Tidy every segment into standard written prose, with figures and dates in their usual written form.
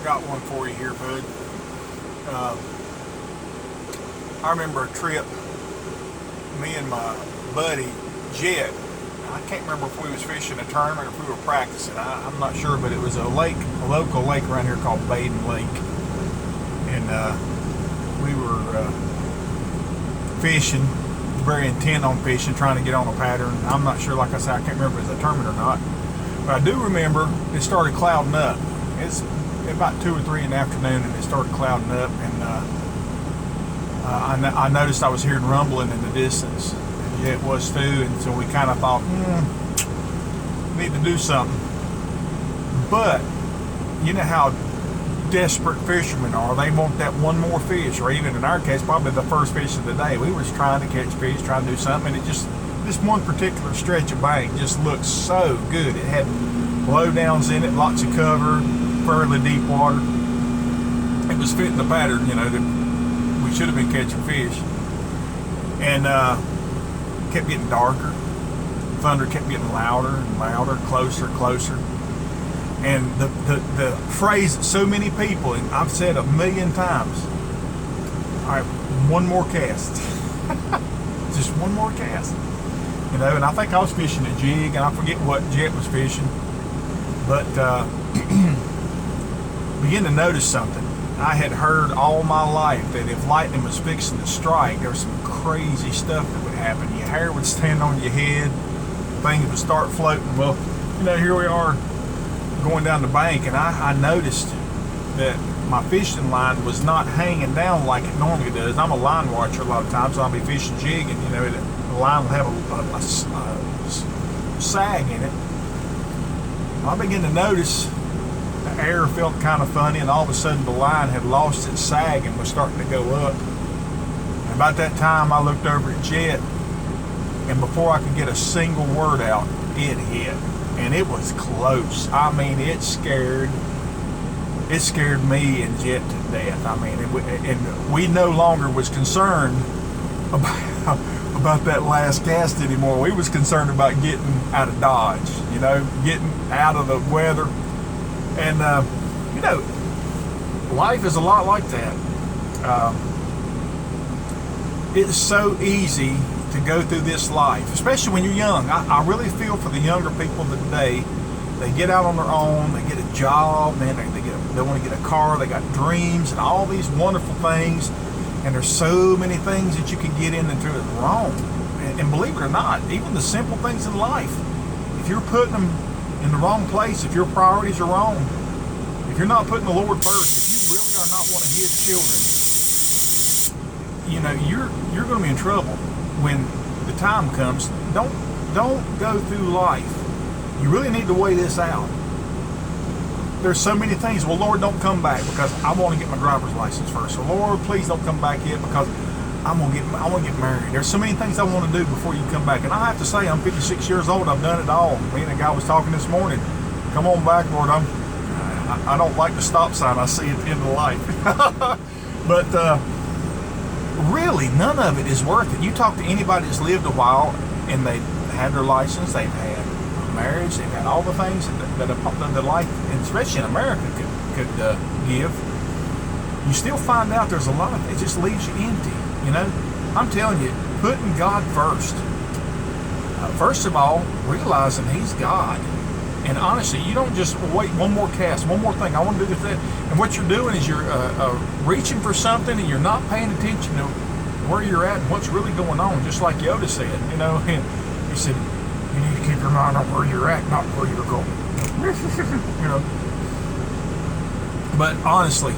Got one for you here, bud. Uh, I remember a trip, me and my buddy Jet. I can't remember if we was fishing a tournament or if we were practicing. I'm not sure, but it was a lake, a local lake around here called Baden Lake, and we were fishing, very intent on fishing, trying to get on a pattern. I'm not sure, like I said, I can't remember if it was a tournament or not, but I do remember it started clouding up. It's about 2 or 3 in the afternoon, and it started clouding up, and I noticed I was hearing rumbling in the distance. And yeah, it was too, and so we kind of thought, need to do something. But you know how desperate fishermen are. They want that one more fish, or even in our case, probably the first fish of the day. We was trying to catch fish, trying to do something, and it just, this one particular stretch of bank just looked so good. It had blowdowns in it, lots of cover, fairly deep water. It was fitting the pattern, you know, that we should have been catching fish. And kept getting darker. Thunder kept getting louder and louder, closer, closer. And the phrase that so many people, and I've said 1,000,000 times, all right, one more cast. Just one more cast. You know, and I think I was fishing a jig, and I forget what Jet was fishing. But began to notice something. I had heard all my life that if lightning was fixing to strike, there was some crazy stuff that would happen. Your hair would stand on your head, things would start floating. Well, you know, here we are going down the bank, and I noticed that my fishing line was not hanging down like it normally does. I'm a line watcher a lot of times, so I'll be fishing jig, and you know, the line will have a sag in it. I began to notice the air felt kind of funny, and all of a sudden the line had lost its sag and was starting to go up. And about that time I looked over at Jet, and before I could get a single word out, it hit. And it was close. I mean, it scared me and Jet to death. I mean, and we no longer was concerned about that last cast anymore. We was concerned about getting out of Dodge, you know, getting out of the weather. And, you know, life is a lot like that. It's so easy to go through this life, especially when you're young. I really feel for the younger people today. They get out on their own, they get a job, man, they want to get a car, they got dreams and all these wonderful things, and there's so many things that you can get in and do it wrong. And believe it or not, even the simple things in life, if you're putting them in the wrong place, if your priorities are wrong, if you're not putting the Lord first, if you really are not one of His children, you know, you're going to be in trouble when the time comes. Don't go through life. You really need to weigh this out. There's so many things. Well, Lord, don't come back because I want to get my driver's license first. So, Lord, please don't come back yet because I want to get married. There's so many things I want to do before you come back. And I have to say, I'm 56 years old. I've done it all. Me and a guy was talking this morning. Come on back, Lord. I don't like the stop sign I see at the end of the light. But really, none of it is worth it. You talk to anybody that's lived a while and they've had their license, they've had a marriage, they've had all the things that life, and especially in America, could give. You still find out there's a lot of it just leaves you empty. You know, I'm telling you, putting God first. First of all, realizing He's God. And honestly, you don't just wait one more cast, one more thing. I want to do this, that. And what you're doing is you're reaching for something, and you're not paying attention to where you're at and what's really going on. Just like Yoda said, you know, and he said, you need to keep your mind on where you're at, not where you're going. You know. But honestly,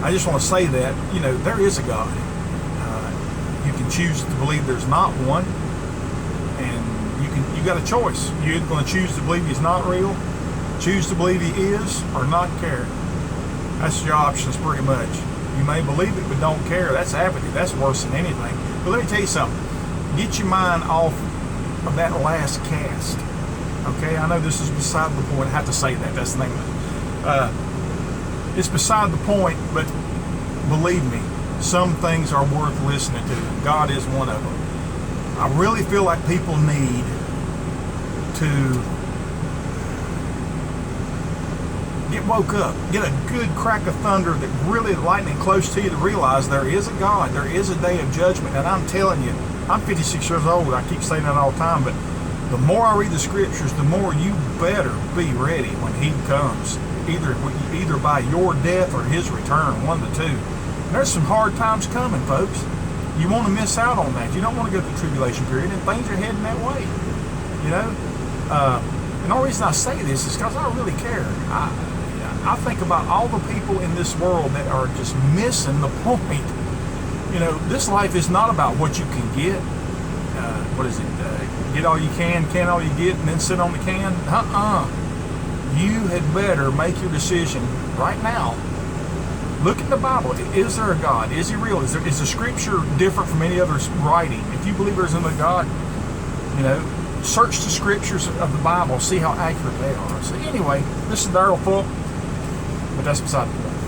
I just want to say that, you know, there is a God. You can choose to believe there's not one, and you got a choice. You're going to choose to believe He's not real, choose to believe He is, or not care. That's your options pretty much. You may believe it, but don't care. That's apathy. That's worse than anything. But let me tell you something. Get your mind off of that last cast. Okay? I know this is beside the point. I have to say that. That's the name of it. It's beside the point, but believe me, some things are worth listening to. God is one of them. I really feel like people need to Get woke up. Get a good crack of thunder that really lightning close to you to realize there is a God. There is a day of judgment. And I'm telling you, I'm 56 years old. I keep saying that all the time, but the more I read the scriptures, the more you better be ready when he comes, either by your death or his return, one of the two. And there's some hard times coming, folks. You want to miss out on that. You don't want to go through the tribulation period, and things are heading that way. You know? And the only reason I say this is because I really care. I think about all the people in this world that are just missing the point. You know, this life is not about what you can get. What is it? Get all you can all you get, and then sit on the can? You had better make your decision right now. Look at the Bible. Is there a God? Is he real? Is the scripture different from any other writing? If you believe there's another God, you know, search the scriptures of the Bible, see how accurate they are. So anyway, this is Daryl Fulk, but that's beside the point.